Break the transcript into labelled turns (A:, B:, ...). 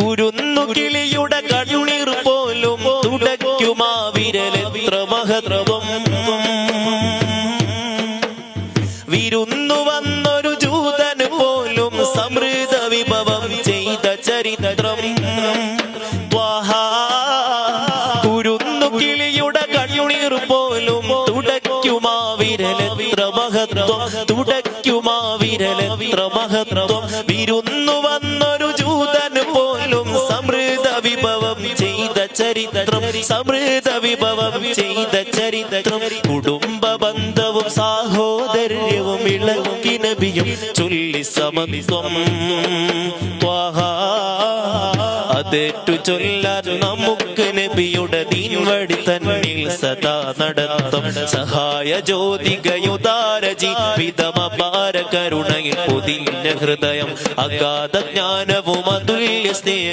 A: കുരുന്നുകിളിയുടെ കണ്ണീർ പോലും തുടയ്ക്കുമാ വിരലെത്ര മഹത്വം. വിരുന്നു വന്നൊരു ജൂതന് പോലും സമൃദ്ധ വിഭവം ചെയ്ത ചരിത്രം. കുരുന്നുകിളിയുടെ കണ്ണീർ പോലും തുടയ്ക്കുമാ വിരലെത്ര മഹത്വം. തുടയ്ക്കുമാ വിരലെത്ര മഹത്വം. വിരുന്നു വന്നൊരു ജൂതന് പോലും സമൃദ്ധ വിഭവം ചെയ്ത ചരിത്രം. സമൃദ്ധ വിഭവം ചെയ്ത ചരിത്രം. കുടുംബ ബന്ധവും സാഹോദര്യവും ഇളക്കി നബിയും ചൊല്ലി സമത്വം. അതേറ്റു ചൊല്ലാൻ നമുക്ക് നബിയുടെ ദീൻവഴി തന്നിൽ സദാ നടത്തം. സഹായ ജ്യോതികയുദാര ജീവിതമപാര കരുണയിൽ പൊതിഞ്ഞ ഹൃദയം. അഗാധ ജ്ഞാനവും അതുല്യ സ്നേഹ